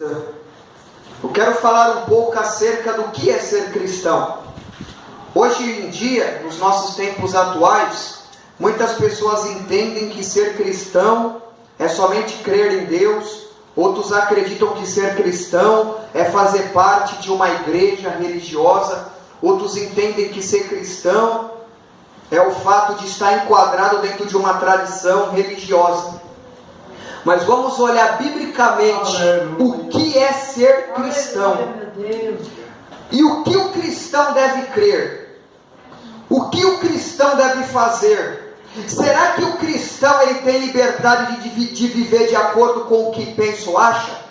Eu quero falar um pouco acerca do que é ser cristão. Hoje em dia, nos nossos tempos atuais, muitas pessoas entendem que ser cristão é somente crer em Deus. Outros acreditam que ser cristão é fazer parte de uma igreja religiosa. Outros entendem que ser cristão é o fato de estar enquadrado dentro de uma tradição religiosa. Mas vamos olhar biblicamente o que é ser cristão. E o que o cristão deve crer? O que o cristão deve fazer? Será que o cristão ele tem liberdade de viver de acordo com o que pensa ou acha?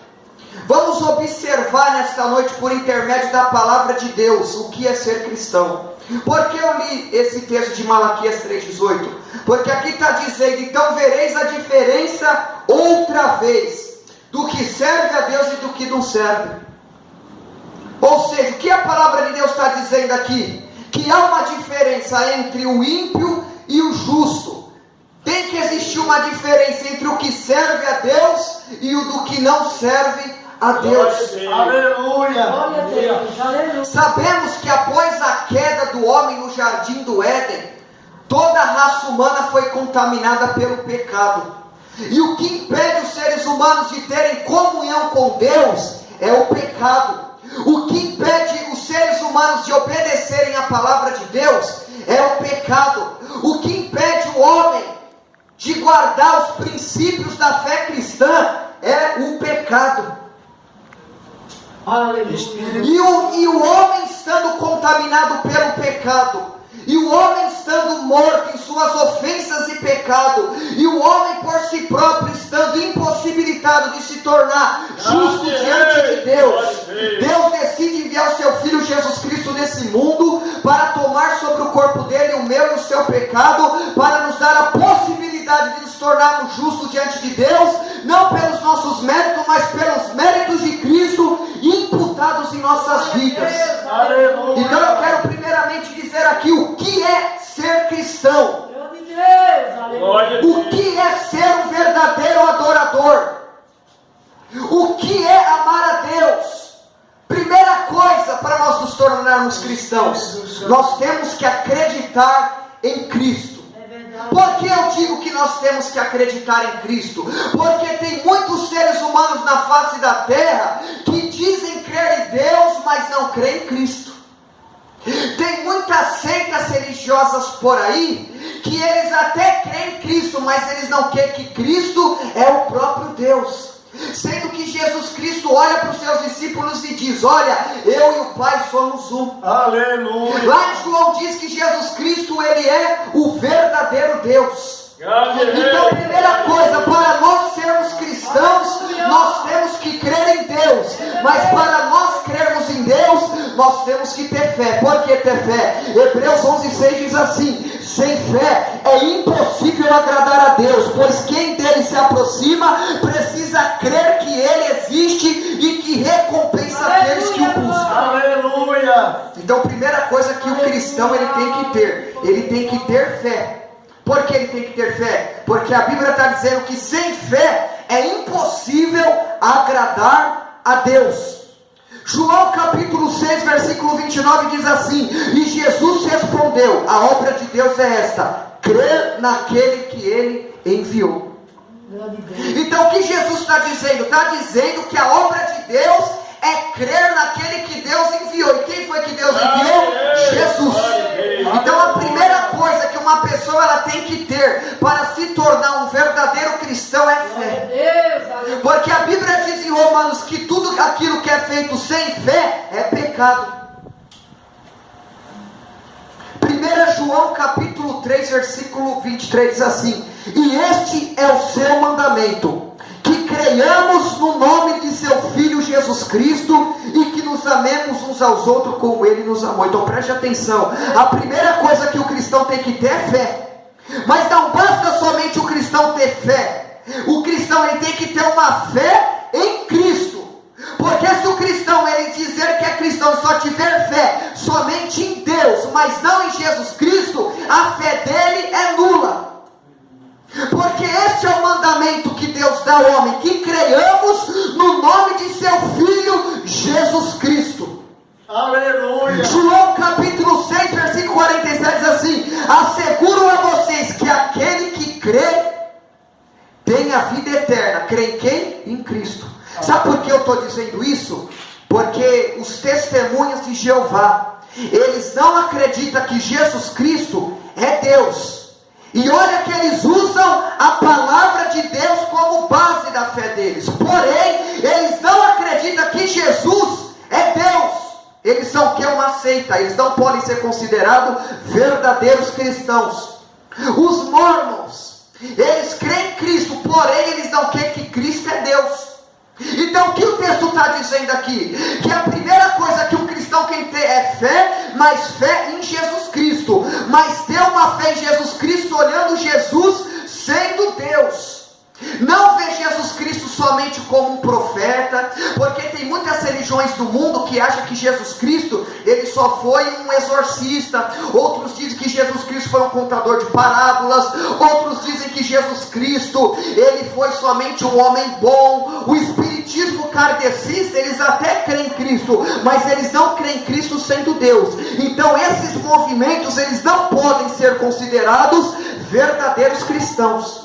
Vamos observar nesta noite, por intermédio da palavra de Deus, o que é ser cristão. Por que eu li esse texto de Malaquias 3,18? Porque aqui está dizendo: então vereis a diferença outra vez do que serve a Deus e do que não serve. Ou seja, o que a palavra de Deus está dizendo aqui? Que há uma diferença entre o ímpio e o justo. Tem que existir uma diferença entre o que serve a Deus e o do que não serve a Deus. Aleluia. Aleluia. Sabemos que após a queda do homem no jardim do Éden, toda a raça humana foi contaminada pelo pecado. E o que impede os seres humanos de terem comunhão com Deus é o pecado. O que impede os seres humanos de obedecerem a palavra de Deus é o pecado. O que impede o homem de guardar os princípios da fé cristã é o pecado. E o homem estando contaminado pelo pecado, e o homem estando morto em suas ofensas e pecado, e o homem por si próprio estando impossibilitado de se tornar justo diante de Deus, Deus decide enviar o seu Filho Jesus Cristo nesse mundo para tomar sobre o corpo dele o meu e o seu pecado, para nos dar a possibilidade de nos tornarmos justos diante de Deus, não pelos nossos méritos, mas pelos méritos de Cristo imputados em nossas vidas. Aleluia. Então eu quero primeiramente dizer aqui o que é ser cristão. O que é ser um verdadeiro adorador? O que é amar a Deus? Primeira coisa para nós nos tornarmos cristãos, nós temos que acreditar em Cristo. Por que eu digo que nós temos que acreditar em Cristo? Porque tem muitos seres humanos na face da terra que dizem crer em Deus, mas não creem em Cristo. Tem muitas seitas religiosas por aí que eles até creem em Cristo, mas eles não creem que Cristo é o próprio Deus. Sendo que Jesus Cristo olha para os seus discípulos e diz: olha, eu e o Pai somos um. Aleluia. Lá em João diz que Jesus Cristo ele é o verdadeiro Deus. Então, primeira coisa, para nós sermos cristãos, nós temos que crer em Deus. Mas para nós crermos em Deus, nós temos que ter fé. Por que ter fé? Hebreus 11,6 diz assim: sem fé é impossível agradar a Deus, pois quem dele se aproxima precisa crer que ele existe e que recompensa aqueles que o buscam. Aleluia. Então, primeira coisa que o cristão ele tem que ter fé. Por que ele tem que ter fé? Porque a Bíblia está dizendo que sem fé é impossível agradar a Deus. João capítulo 6, versículo 29 diz assim: e Jesus respondeu: a obra de Deus é esta, crer naquele que ele enviou. Então o que Jesus está dizendo? Está dizendo que a obra de Deus é crer naquele que Deus enviou. E quem foi que Deus enviou? Jesus. Então a primeira coisa que uma pessoa ela tem que ter para se tornar um verdadeiro cristão é fé. Porque a Bíblia diz em Romanos que tudo aquilo que é feito sem fé é pecado. 1 João capítulo 3, versículo 23 diz assim: e este é o seu mandamento, que creiamos no nome de seu Filho Jesus Cristo e que nos amemos uns aos outros como Ele nos amou. Então preste atenção, a primeira coisa que o cristão tem que ter é fé. Mas não basta somente o cristão ter fé, o cristão ele tem que ter uma fé em Cristo. Porque se o cristão ele dizer que é cristão só tiver fé somente em Deus, mas não em Jesus Cristo, a fé dele é nula. Porque este é o mandamento que Deus dá ao homem que creiamos no nome de seu Filho Jesus Cristo. Aleluia. João capítulo 6, versículo 47 diz assim: asseguro a vocês que aquele que crê tem a vida eterna. Crê em quem? Em Cristo. Sabe por que eu estou dizendo isso? Porque os testemunhas de Jeová, eles não acreditam que Jesus Cristo é Deus. E olha que eles usam a palavra de Deus como base da fé deles. Porém, eles não acreditam que Jesus é Deus. Eles são o que? Uma seita. Eles não podem ser considerados verdadeiros cristãos. Os mormons, eles creem em Cristo, porém eles não creem que Cristo é Deus. Então o que o texto está dizendo aqui? Que a primeira coisa que um cristão tem que ter é fé, mas fé em Jesus Cristo. Mas ter uma fé em Jesus Cristo olhando Jesus sendo Deus. Não vê Jesus Cristo somente como um profeta, porque tem muitas religiões do mundo que acham que Jesus Cristo, ele só foi um exorcista. Outros dizem que Jesus Cristo foi um contador de parábolas. Outros dizem que Jesus Cristo, ele foi somente um homem bom. O espiritismo kardecista, eles até creem em Cristo, mas eles não creem em Cristo sendo Deus. Então esses movimentos, eles não podem ser considerados verdadeiros cristãos.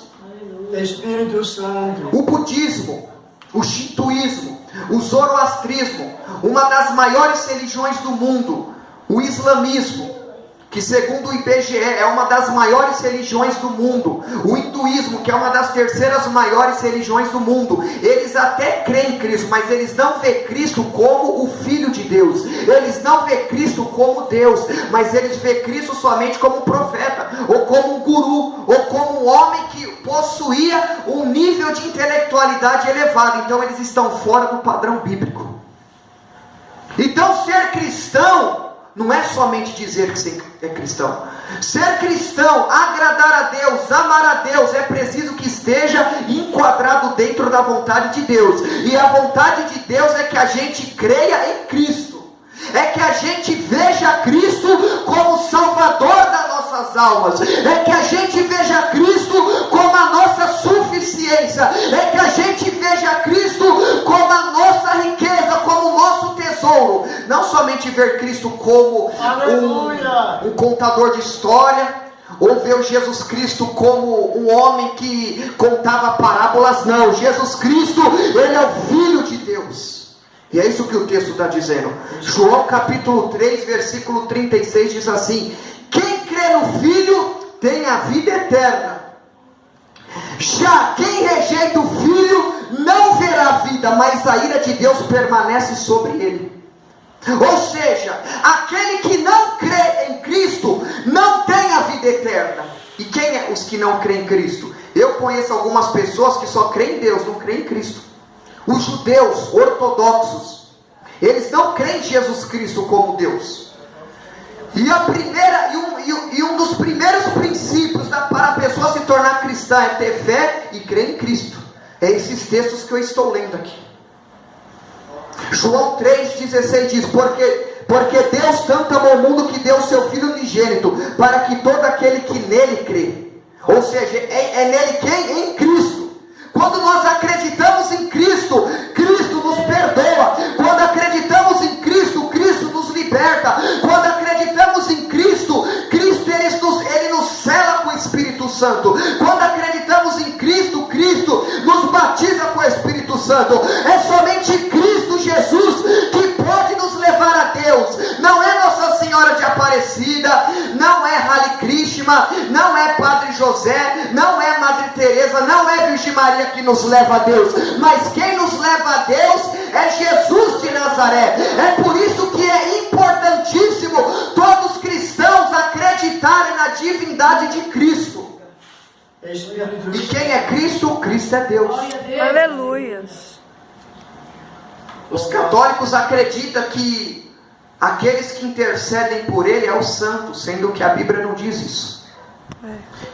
Espírito Santo. O budismo, o shintoísmo, o zoroastrismo, uma das maiores religiões do mundo, o islamismo, que segundo o IBGE é uma das maiores religiões do mundo, o hinduísmo, que é uma das terceiras maiores religiões do mundo, eles até creem em Cristo, mas eles não veem Cristo como o Filho de Deus, eles não veem Cristo como Deus, mas eles veem Cristo somente como um profeta, ou como um guru, ou como um homem que possuía um nível de intelectualidade elevado. Então eles estão fora do padrão bíblico. Então ser cristão não é somente dizer que você é cristão. Ser cristão, agradar a Deus, amar a Deus, é preciso que esteja enquadrado dentro da vontade de Deus. E a vontade de Deus é que a gente creia em Cristo. É que a gente veja Cristo como Salvador das nossas almas. É que a gente veja Cristo como a nossa suficiência. É que a gente veja Cristo como a nossa riqueza, como o nosso tesouro. Não somente ver Cristo como um contador de história, ou ver Jesus Cristo como um homem que contava parábolas. Não, Jesus Cristo, ele é o Filho de Deus. E é isso que o texto está dizendo. João capítulo 3, versículo 36 diz assim: quem crê no Filho tem a vida eterna. Já quem rejeita o Filho não verá a vida, mas a ira de Deus permanece sobre ele. Ou seja, aquele que não crê em Cristo não tem a vida eterna. E quem é os que não creem em Cristo? Eu conheço algumas pessoas que só creem em Deus, não creem em Cristo. Os judeus ortodoxos, eles não creem em Jesus Cristo como Deus. E um dos primeiros princípios para a pessoa se tornar cristã é ter fé e crer em Cristo. É esses textos que eu estou lendo aqui. João 3,16 diz: porque Deus tanto amou o mundo que deu o seu Filho unigênito, para que todo aquele que nele crê, ou seja, é nele quem? Em Cristo. Quando nós acreditamos em Cristo, Cristo nos perdoa. Quando acreditamos em Cristo, Cristo nos liberta. Quando acreditamos em Cristo, Cristo ele nos cela com o Espírito Santo. Quando acreditamos em Cristo, Cristo nos batiza com o Espírito Santo. É somente Cristo Jesus que pode nos levar a Deus. Não é Nossa Senhora de Aparecida, não é Hare Krishna, não é Padre José, não é Madre Teresa, não é Virgem Maria que nos leva a Deus, mas quem nos leva a Deus é Jesus de Nazaré. É por isso que é importantíssimo todos os cristãos acreditarem na divindade de Cristo. E quem é Cristo? Cristo é Deus. Aleluias. Os católicos acreditam que aqueles que intercedem por ele é o santo, sendo que a Bíblia não diz isso.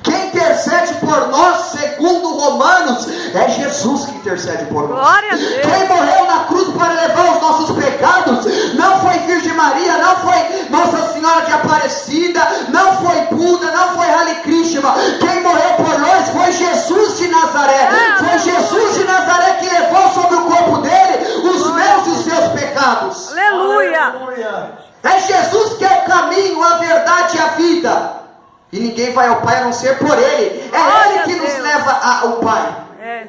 Quem intercede por nós, segundo Romanos, é Jesus que intercede por nós. Glória a Deus. Quem morreu na cruz para levar os nossos pecados não foi Virgem Maria, não foi Nossa Senhora de Aparecida, não foi Buda, não foi Hare Krishna. Quem morreu por nós foi Jesus de Nazaré. Foi Jesus de pecados. Aleluia. Aleluia. É Jesus que é o caminho, a verdade e a vida. E ninguém vai ao Pai a não ser por Ele. É Glória Ele que a nos Deus. leva ao Pai. É.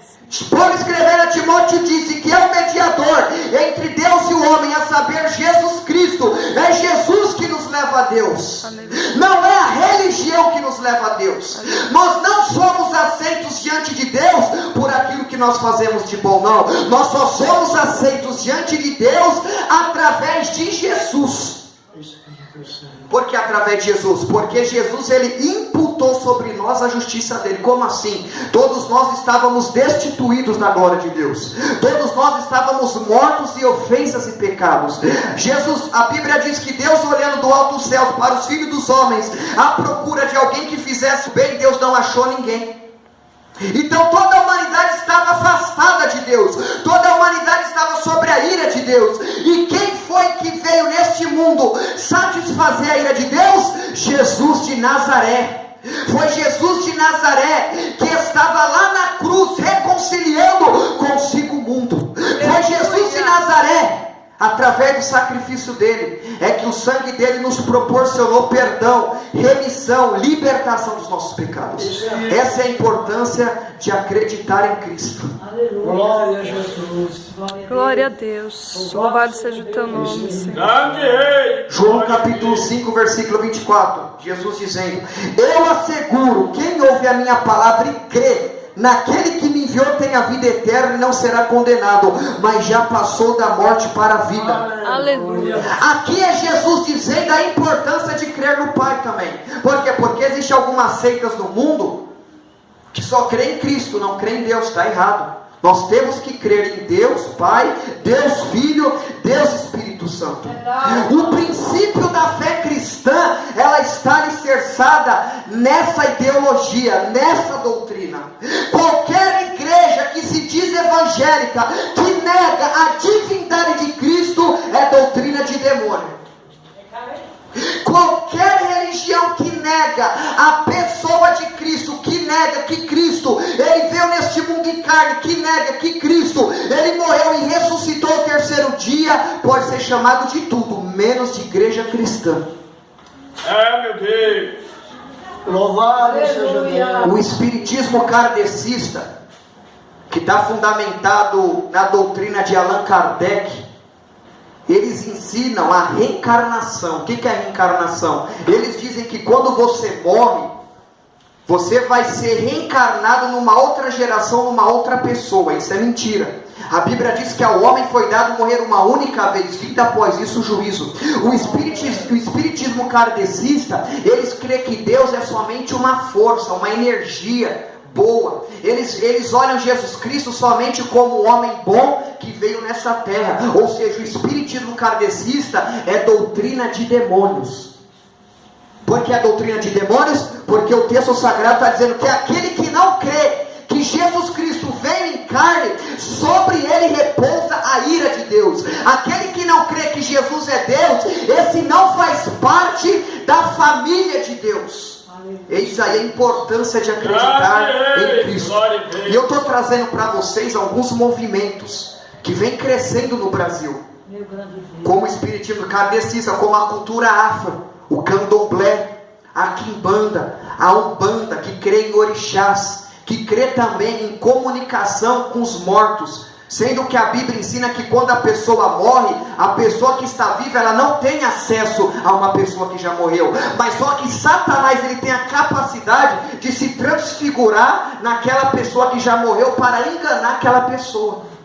Paulo escrevendo a Timóteo disse que é o mediador entre Deus e o homem, a saber, Jesus Cristo. É Jesus que nos leva a Deus. Aleluia. Não é a religião que nos leva a Deus. Nós não somos aceitos diante de Deus por aquilo que nós fazemos de bom, não. Nós só somos aceitos diante de Deus através de Jesus. Espírito Santo. Por que através de Jesus? Porque Jesus, ele imputou sobre nós a justiça dele. Como assim? Todos nós estávamos destituídos da glória de Deus. Todos nós estávamos mortos em ofensas e pecados. Jesus, a Bíblia diz que Deus, olhando do alto dos céus para os filhos dos homens, à procura de alguém que fizesse bem, Deus não achou ninguém. Então toda a humanidade estava afastada de Deus, toda a humanidade estava sobre a ira de Deus. E quem foi que veio neste mundo satisfazer a ira de Deus? Jesus de Nazaré. Foi Jesus de Nazaré que estava lá na cruz reconciliando consigo o mundo. Foi Jesus de Nazaré, através do sacrifício dele, é que o sangue dele nos proporcionou perdão, remissão, libertação dos nossos pecados. Essa é a importância de acreditar em Cristo. Glória a Jesus. Glória a Deus. Louvado seja o teu nome, Senhor. João capítulo 5, versículo 24, Jesus dizendo: eu asseguro, quem ouve a minha palavra e crê naquele que me enviou tem a vida eterna e não será condenado, mas já passou da morte para a vida. Aleluia. Aqui é Jesus dizendo a importância de crer no Pai também. Por quê? Porque existem algumas seitas no mundo que só crê em Cristo, não crê em Deus. Está errado. Nós temos que crer em Deus Pai, Deus Filho, Deus Espírito Santo. O princípio da fé cristã, ela está alicerçada nessa ideologia, nessa doutrina. Qualquer igreja que se diz evangélica, que nega a divindade de Cristo, é doutrina de demônio. Qualquer religião que nega a pessoa de Cristo, que nega que Cristo, ele veio neste mundo em carne, que nega que Cristo, ele morreu e ressuscitou ao terceiro dia, pode ser chamado de tudo, menos de igreja cristã. Meu Deus. Louvado seja Deus. O espiritismo kardecista, que está fundamentado na doutrina de Allan Kardec, eles ensinam a reencarnação. O que é reencarnação? Eles dizem que quando você morre, você vai ser reencarnado numa outra geração, numa outra pessoa. Isso é mentira. A Bíblia diz que ao homem foi dado morrer uma única vez, vida após isso o juízo. O espiritismo kardecista, eles creem que Deus é somente uma força, uma energia boa. Eles olham Jesus Cristo somente como um homem bom que veio nessa terra. Ou seja, o espiritismo kardecista é doutrina de demônios. Por que é doutrina de demônios? Porque o texto sagrado está dizendo que aquele que não crê que Jesus Cristo veio em carne, sobre ele repousa a ira de Deus. Aquele que não crê que Jesus é Deus, esse não faz parte da família de Deus. Eis aí a importância de acreditar em Cristo. E eu estou trazendo para vocês alguns movimentos que vem crescendo no Brasil, como o espiritismo kardecista, como a cultura afro, o candomblé, a quimbanda, a umbanda, que crê em orixás, que crê também em comunicação com os mortos, sendo que a Bíblia ensina que quando a pessoa morre, a pessoa que está viva, ela não tem acesso a uma pessoa que já morreu, mas só que Satanás, ele tem a capacidade de se transfigurar naquela pessoa que já morreu, para enganar aquela pessoa.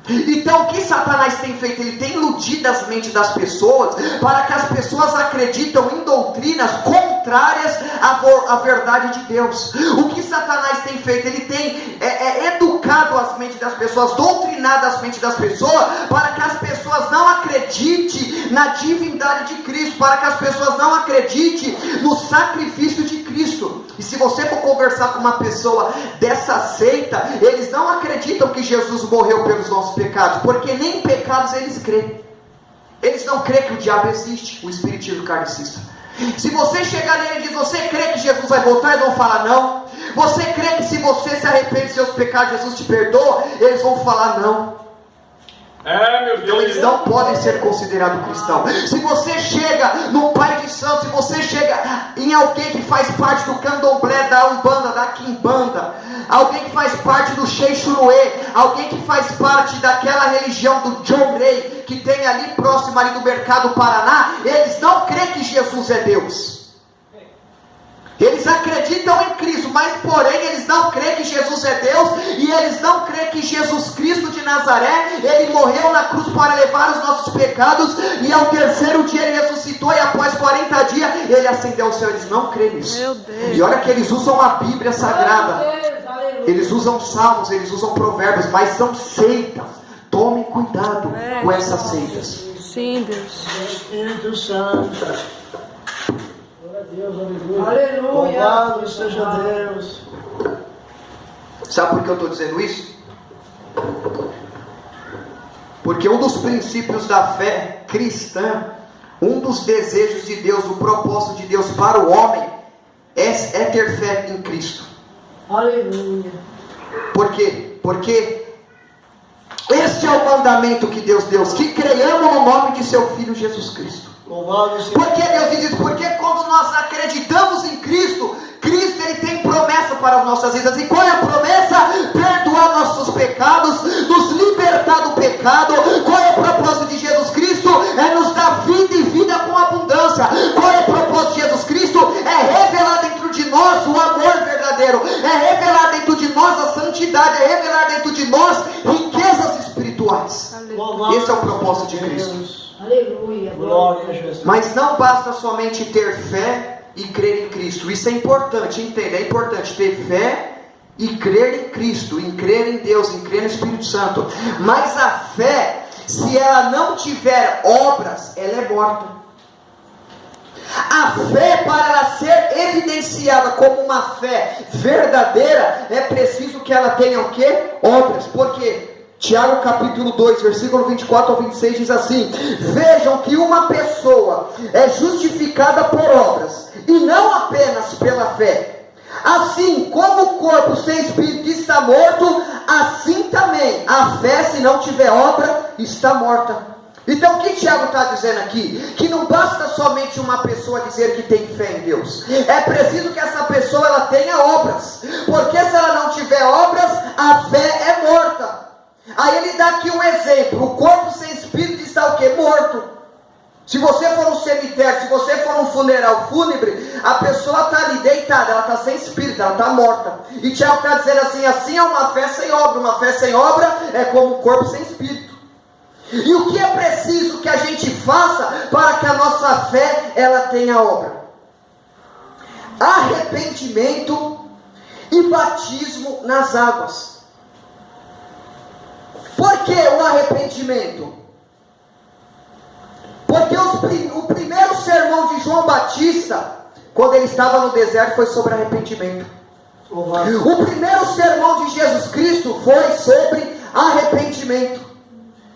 Então o que Satanás tem feito? Ele tem iludido as mentes das pessoas, para que as pessoas acreditam em doutrinas contrárias à verdade de Deus. O que Satanás tem feito? Ele tem educado as mentes das pessoas, doutrinado as mentes das pessoas, para que as pessoas não acreditem na divindade de Cristo, para que as pessoas não acreditem no sacrifício de Cristo. E se você for conversar com uma pessoa dessa seita, eles não acreditam que Jesus morreu pelos nossos pecados, porque nem em pecados eles creem. Eles não creem que o diabo existe, o espiritismo kardecista. Se você chegar nele e diz: você crê que Jesus vai voltar? Eles vão falar não. Você crê que se você se arrepende dos seus pecados, Jesus te perdoa? Eles vão falar não. Meu Deus. Então eles não podem ser considerados cristãos. Se você chega no pai de santo, se você chega em alguém que faz parte do candomblé, da umbanda, da quimbanda, alguém que faz parte do Xexuruê, alguém que faz parte daquela religião do John Ray, que tem ali próximo ali do Mercado Paraná, eles não creem que Jesus é Deus. Eles acreditam em Cristo, mas porém eles não creem que Jesus é Deus, e eles não creem que Jesus Cristo de Nazaré, Ele morreu na cruz para levar os nossos pecados, e ao terceiro dia Ele ressuscitou, e após 40 dias Ele ascendeu ao céu. Eles não creem nisso. Meu Deus. E olha que eles usam a Bíblia Sagrada, eles usam salmos, eles usam provérbios, mas são seitas. Tome cuidado com essas seitas. Sim, Deus. Espírito Santo. Deus, aleluia. Aleluia. Louvado seja Deus. Sabe por que eu estou dizendo isso? Porque um dos princípios da fé cristã, um dos desejos de Deus, o propósito de Deus para o homem, é ter fé em Cristo. Aleluia. Por quê? Porque este é o mandamento que Deus deu, que creiamos no nome de seu Filho Jesus Cristo. Louvado seja Por que Deus diz? Porque quando nós acreditamos em Cristo, Cristo ele tem promessa para as nossas vidas. E qual é a promessa? Perdoar nossos pecados, nos libertar do pecado. Qual é o propósito de Jesus Cristo? É nos dar vida e vida com abundância. Qual é o propósito de Jesus Cristo? É revelar dentro de nós o amor verdadeiro, é revelar dentro de nós a santidade, é revelar dentro de nós riquezas espirituais. Aleluia. Esse é o propósito de Cristo. Aleluia. glória a Jesus. Mas não basta somente ter fé e crer em Cristo. Isso é importante, entenda. É importante ter fé e crer em Cristo, em crer em Deus, em crer no Espírito Santo. Mas a fé, se ela não tiver obras, ela é morta. A fé, para ela ser evidenciada como uma fé verdadeira, é preciso que ela tenha o quê? Obras. Por quê? Tiago capítulo 2, versículo 24 ao 26 diz assim: vejam que uma pessoa é justificada por obras, e não apenas pela fé. Assim como o corpo sem espírito está morto, assim também a fé, se não tiver obra, está morta. Então o que Tiago está dizendo aqui? Que não basta somente uma pessoa dizer que tem fé em Deus, é preciso que essa pessoa ela tenha obras, porque se ela não tiver obras, a fé é morta. Aí ele dá aqui um exemplo: o corpo sem espírito está o quê? Morto. Se você for no cemitério, se você for num funeral fúnebre, a pessoa está ali deitada, ela está sem espírito, ela está morta. E Tiago está dizendo assim é uma fé sem obra. Uma fé sem obra é como um corpo sem espírito. E o que é preciso que a gente faça para que a nossa fé ela tenha obra? Arrependimento e batismo nas águas. Por que o arrependimento? Porque o primeiro sermão de João Batista, quando ele estava no deserto, foi sobre arrependimento. O primeiro sermão de Jesus Cristo foi sobre arrependimento.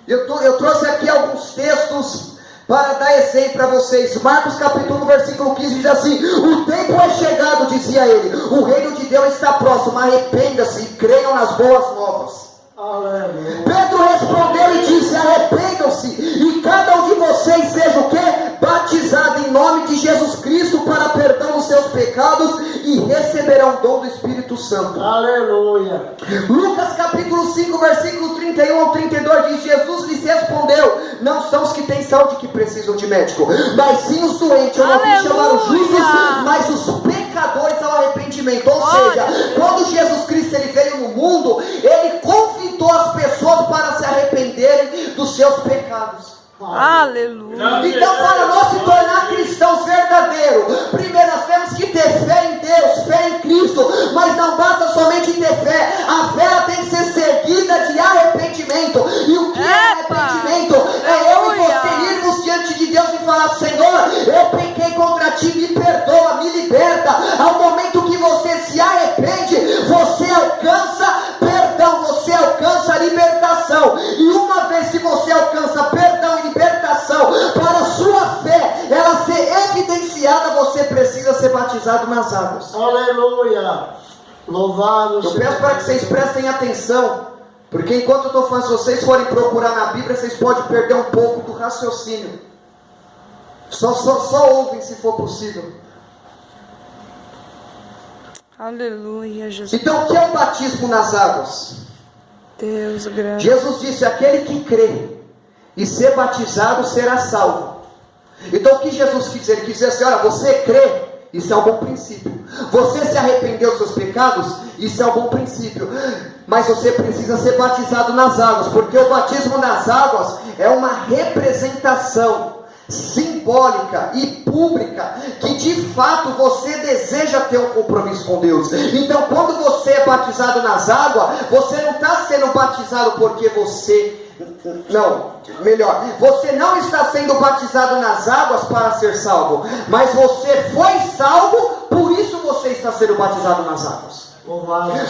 Eu trouxe aqui alguns textos para dar exemplo para vocês. Marcos capítulo 1, versículo 15 diz assim: o tempo é chegado, dizia ele, o reino de Deus está próximo, arrependa-se e creiam nas boas novas. Aleluia. Pedro respondeu e disse: arrependam-se e cada um de vocês seja o quê? Batizado em nome de Jesus Cristo para perdão dos seus pecados e receberão o dom do Espírito Santo. Aleluia. Lucas capítulo 5, versículo 31 ao 32 diz: Jesus lhes respondeu: não são os que têm saúde que precisam de médico, mas sim os doentes. Eu não vim chamar os justos, mas os pecadores ao arrependimento. Ou seja, quando Jesus Cristo ele veio no mundo, ele convidou as pessoas para se arrependerem dos seus pecados. Aleluia. Então, para nós se tornar cristãos verdadeiros, primeiro nós temos que ter fé em Deus, fé em Cristo. Mas não basta somente ter fé, a fé ela tem que ser seguida de arrependimento. E o que é arrependimento? É eu e você irmos diante de Deus e falar: Senhor, eu pequei contra ti, me perdoa, me liberta. Ao momento que você se arrepende, você alcança perdão, você alcança libertação. E uma vez que você alcança perdão e libertação, para a sua fé ela ser evidenciada, você precisa ser batizado nas águas. Aleluia. Louvado Eu seja peço para que vocês prestem atenção Porque enquanto eu estou falando, se vocês forem procurar na Bíblia, vocês podem perder um pouco do raciocínio. Só ouvem se for possível. Aleluia, Jesus. Então o que é o batismo nas águas? Deus grande. Jesus disse, aquele que crê e ser batizado será salvo. Então o que Jesus quis dizer? Ele quis dizer assim, olha, você crê, isso é um bom princípio. Você se arrependeu dos seus pecados, isso é um bom princípio. Mas você precisa ser batizado nas águas, porque o batismo nas águas é uma representação simbólica e pública, que de fato você deseja ter um compromisso com Deus. Então quando você é batizado nas águas, você não está sendo batizado porque você... Não, melhor, você não está sendo batizado nas águas para ser salvo, mas você foi salvo, por isso você está sendo batizado nas águas.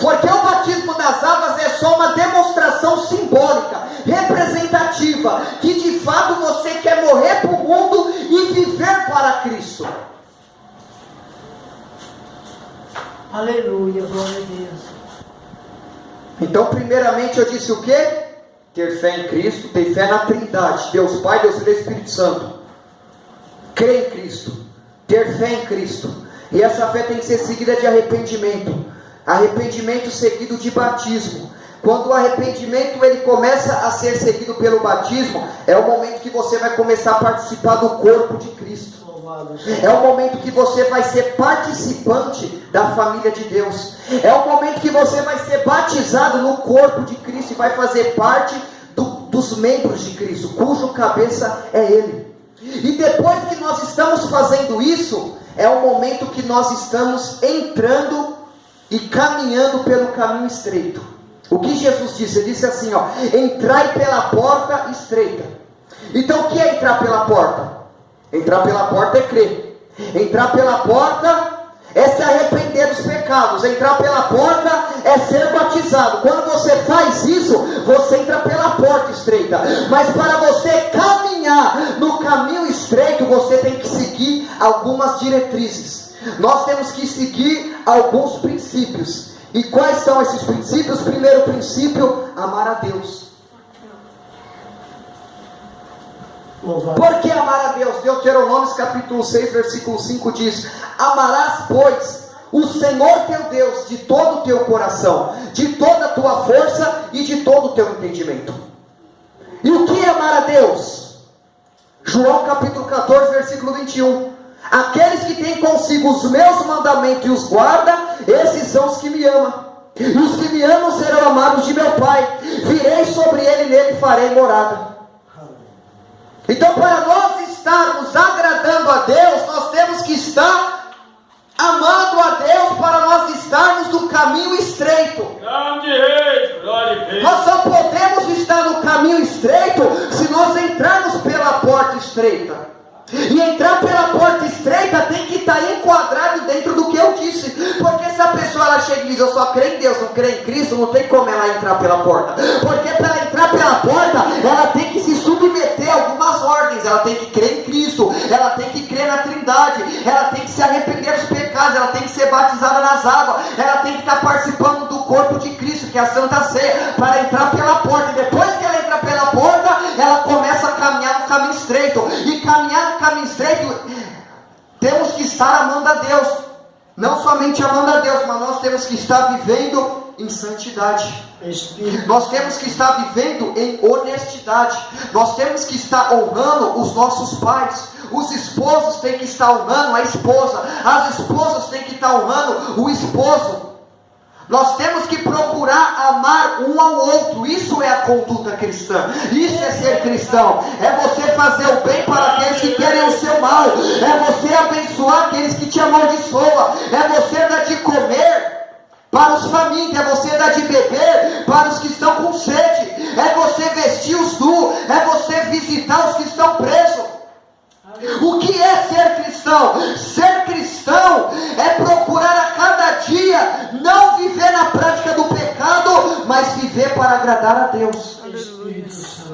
Porque o batismo nas águas é só uma demonstração simbólica, representativa, que de fato você quer morrer para o mundo e viver para Cristo. Aleluia, glória a Deus. Então primeiramente eu disse o quê? Ter fé em Cristo, ter fé na Trindade, Deus Pai, Deus Filho e Espírito Santo. Crer em Cristo, ter fé em Cristo. E essa fé tem que ser seguida de arrependimento. Arrependimento seguido de batismo. Quando o arrependimento ele começa a ser seguido pelo batismo, é o momento que você vai começar a participar do corpo de Cristo. É o momento que você vai ser participante da família de Deus. É o momento que você vai ser batizado no corpo de Cristo e vai fazer parte dos membros de Cristo, cujo cabeça é Ele. E depois que nós estamos fazendo isso, é o momento que nós estamos entrando e caminhando pelo caminho estreito. O que Jesus disse? Ele disse assim, ó, entrai pela porta estreita. Então o que é entrar pela porta? Entrar pela porta é crer. Entrar pela porta é se arrepender dos pecados. Entrar pela porta é ser batizado. Quando você faz isso, você entra pela porta estreita. Mas para você caminhar no caminho estreito, você tem que seguir algumas diretrizes. Nós temos que seguir alguns princípios. E quais são esses princípios? Primeiro princípio, amar a Deus. Por que amar a Deus? Deuteronômio capítulo 6, versículo 5 diz: amarás, pois, o Senhor teu Deus de todo o teu coração, de toda a tua força e de todo o teu entendimento. E o que é amar a Deus? João capítulo 14, versículo 21. Aqueles que têm consigo os meus mandamentos e os guardam, esses são os que me amam. E os que me amam serão amados de meu Pai. Virei sobre ele e nele farei morada. Então, para nós estarmos agradando a Deus, nós temos que estar amando a Deus, para nós estarmos no caminho estreito. Nós só podemos estar no caminho estreito se nós entrarmos pela porta estreita. E entrar pela porta estreita tem que estar enquadrado dentro do que eu disse. Porque se a pessoa ela chega e diz, eu só creio em Deus, não creio em Cristo, não tem como ela entrar pela porta. Porque para ela entrar pela porta, ela tem que se submeter a algumas ordens. Ela tem que crer em Cristo, ela tem que crer na Trindade, ela tem que se arrepender dos pecados, ela tem que ser batizada nas águas, ela tem que estar participando do corpo de Cristo, que é a Santa Ceia, para entrar pela porta. E depois que ela entra pela porta, ela começa a caminhar no caminho estreito. E caminhar no caminho estreito, temos que estar amando a Deus. Não somente amando a Deus, mas nós temos que estar vivendo em santidade. Nós temos que estar vivendo em honestidade. Nós temos que estar honrando os nossos pais. Os esposos têm que estar honrando a esposa. As esposas têm que estar honrando o esposo. Nós temos que procurar amar um ao outro. Isso é a conduta cristã. Isso é ser cristão. É você fazer o bem para aqueles que querem o seu mal. É você abençoar aqueles que te amaldiçoam. É você dar de comer para os famintos. É você dar de beber para os que estão com sede. É você vestir os nus. É você visitar os que estão presos. O que é ser cristão? Ser cristão é procurar a cada dia não viver na prática do pecado, mas viver para agradar a Deus.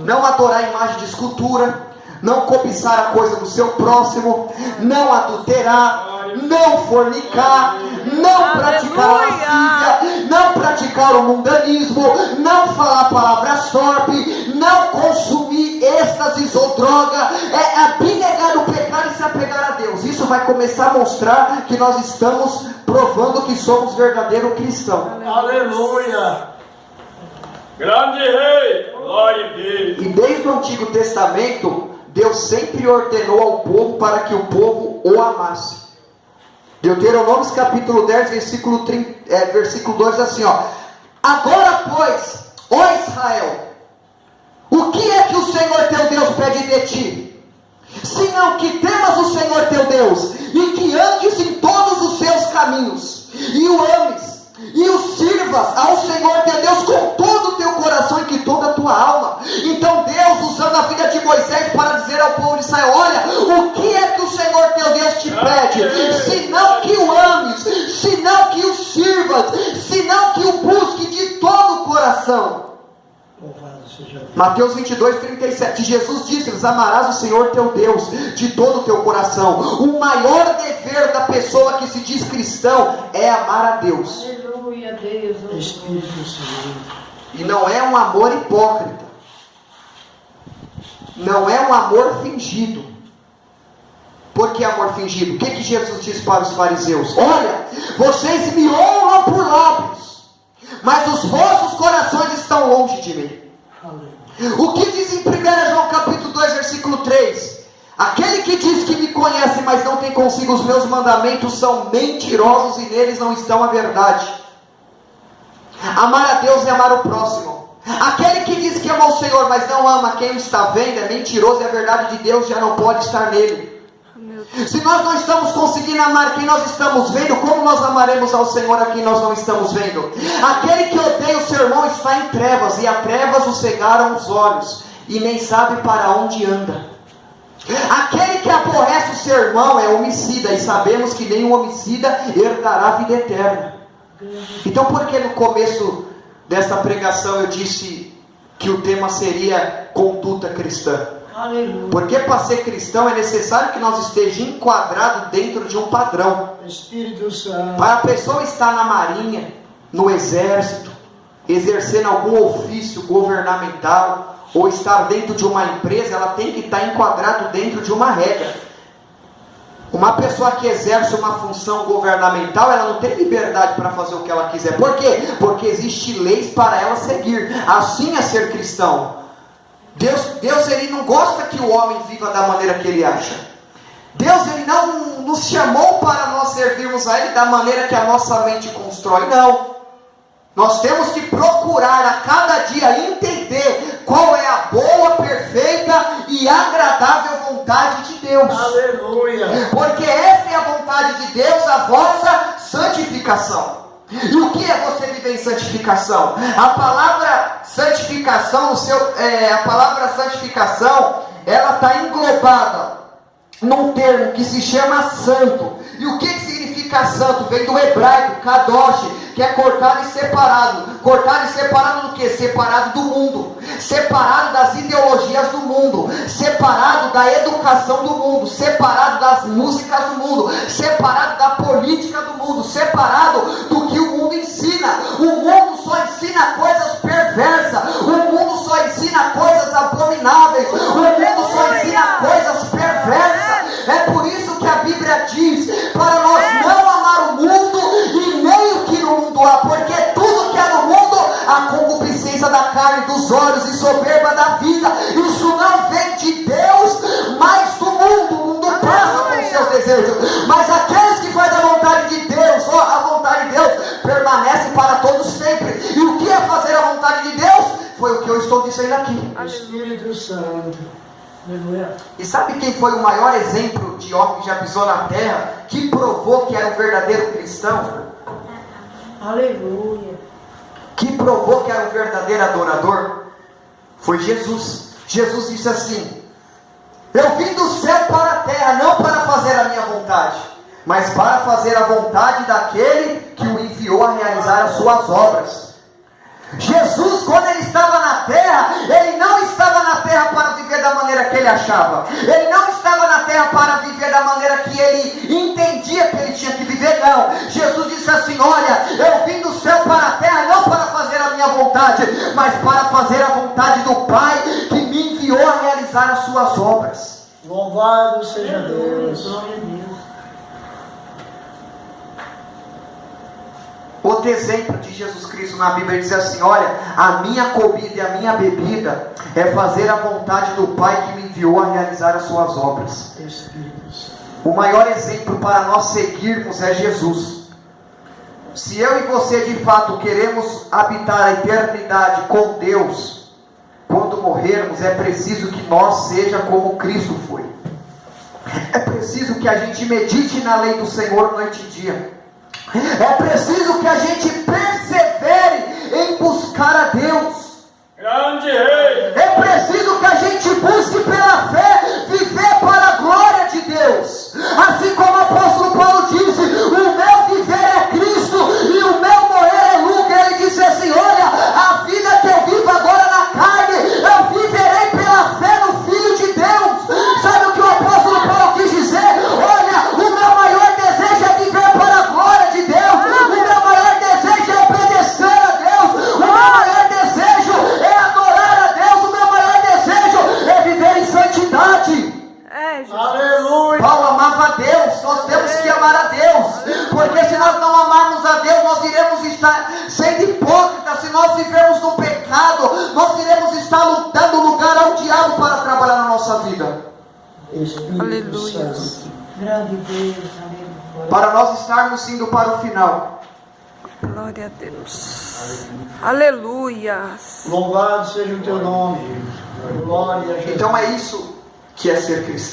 Não adorar a imagem de escultura, não cobiçar a coisa do seu próximo, não adulterar, não fornicar, não praticar lascívia, não praticar o mundanismo, não falar palavras torpes, não consumir êxtases ou droga, é abnegar o pecado e se apegar a Deus. Isso vai começar a mostrar que nós estamos provando que somos verdadeiro cristão. Aleluia. Grande Rei, glória a Deus. E desde o Antigo Testamento, Deus sempre ordenou ao povo para que o povo o amasse. Deuteronômio capítulo 10, versículo 2 diz assim, ó: agora pois, ó Israel, o que é que o Senhor teu Deus pede de ti? Senão que temas o Senhor teu Deus, e que andes em todos os seus caminhos, e o ames, e o sirvas ao Senhor teu Deus com todo o teu coração e com toda a tua alma. Então Deus, usando a vida de Moisés para dizer ao povo de Israel: olha, o que é que o Senhor teu Deus te pede? Senão que o ames, senão que o sirvas, senão que o busque de todo o coração. Louvado seja Deus. Mateus 22, 37, Jesus disse: amarás o Senhor teu Deus de todo o teu coração. O maior dever da pessoa que se diz cristão é amar a Deus. Aleluia, Deus. Espírito do Senhor. E não é um amor hipócrita, não é um amor fingido. Por que amor fingido? O que Jesus disse para os fariseus? Olha, vocês me honram por lábios, mas os vossos corações estão longe de mim. Aleluia. O que diz em 1 João capítulo 2, versículo 3? Aquele que diz que me conhece, mas não tem consigo os meus mandamentos, são mentirosos e neles não estão a verdade. Amar a Deus e amar o próximo. Aquele que diz que ama o Senhor, mas não ama quem o está vendo, é mentiroso e a verdade de Deus já não pode estar nele. Se nós não estamos conseguindo amar quem nós estamos vendo, como nós amaremos ao Senhor a quem nós não estamos vendo? Aquele que odeia o seu irmão está em trevas, e a trevas o cegaram os olhos, e nem sabe para onde anda. Aquele que aborrece o seu irmão é homicida, e sabemos que nenhum homicida herdará a vida eterna. Então por que no começo desta pregação eu disse que o tema seria conduta cristã? Aleluia. Porque para ser cristão é necessário que nós estejamos enquadrados dentro de um padrão. Espírito Santo. Para a pessoa estar na marinha, no exército, exercendo algum ofício governamental, ou estar dentro de uma empresa, ela tem que estar enquadrado dentro de uma regra. Uma pessoa que exerce uma função governamental, ela não tem liberdade para fazer o que ela quiser. Por quê? Porque existem leis para ela seguir. Assim é ser cristão. Deus ele não gosta que o homem viva da maneira que ele acha. Deus ele não nos chamou para nós servirmos a Ele da maneira que a nossa mente constrói. Não. Nós temos que procurar a cada dia entender qual é a boa, perfeita e agradável vontade de Deus. Aleluia. Porque essa é a vontade de Deus, a vossa santificação. E o que é você viver em santificação? A palavra santificação, a palavra santificação, ela está englobada num termo que se chama santo. E o que significa santo? Vem do hebraico, kadosh, que é cortado e separado. Cortado e separado do que? Separado do mundo, separado das ideologias do mundo, separado da educação do mundo, separado das músicas do mundo, separado da política do mundo, separado do que o mundo ensina. O mundo só ensina coisas perversas, o mundo só ensina coisas abomináveis, o mundo só ensina coisas perversas. É por isso que a Bíblia diz para nós não amar o mundo e nem o que no mundo há, porque tudo que há no mundo, a concupiscência da carne, dos olhos e soberba da vida, isso não vem de Deus, mas do mundo. O mundo passa com os seus desejos, mas aqueles que fazem a vontade de Deus, a vontade de Deus permanece para todos sempre. E o que é fazer a vontade de Deus? Foi o que eu estou dizendo aqui. Espírito Santo. Aleluia. E sabe quem foi o maior exemplo de homem que já pisou na terra, que provou que era um verdadeiro cristão? Aleluia. Que provou que era um verdadeiro adorador? Foi Jesus. Jesus disse assim: eu vim do céu para a terra, não para fazer a minha vontade, mas para fazer a vontade daquele que o enviou a realizar as suas obras. Jesus, quando ele estava na terra, ele não estava na terra para viver da maneira que ele achava. Ele não estava na terra para viver da maneira que ele entendia que ele tinha que viver, não. Jesus disse assim: olha, eu vim do céu para a terra vontade, mas para fazer a vontade do Pai que me enviou a realizar as suas obras. Louvado seja Deus. Glória a Deus. Outro exemplo de Jesus Cristo na Bíblia diz assim: olha, a minha comida e a minha bebida é fazer a vontade do Pai que me enviou a realizar as suas obras. Espírito Santo. O maior exemplo para nós seguirmos é Jesus. Se eu e você de fato queremos habitar a eternidade com Deus, quando morrermos é preciso que nós seja como Cristo foi. É preciso que a gente medite na lei do Senhor noite e dia. É preciso que a gente persevere em buscar a Deus. Grande Rei. É preciso que a gente busque pela fé viver para a glória de Deus. Assim como o apóstolo Paulo disse: o meu viver é Cristo e o meu morrer é lucro. Ele disse assim: olha, a vida que eu vivo agora na carne, eu viverei pela fé no Filho de Deus. Sabe o que o apóstolo Paulo quis dizer? Olha, o meu maior desejo é viver para a glória de Deus. O meu maior desejo é obedecer a Deus. O meu maior desejo é adorar a Deus. O meu maior desejo é viver em santidade. É, Jesus. Aleluia. Paulo amava a Deus. Nós temos que amar a Deus, porque se nós não amarmos a Deus, nós iremos estar sendo hipócritas. Se nós vivermos no pecado, nós iremos estar lutando lugar ao diabo para trabalhar na nossa vida. Espírito Aleluia. Santo. Grande Deus, aleluia. Para nós estarmos indo para o final, Glória a Deus. Aleluia. Louvado seja o teu nome. Glória a Jesus. então é isso que é ser cristão.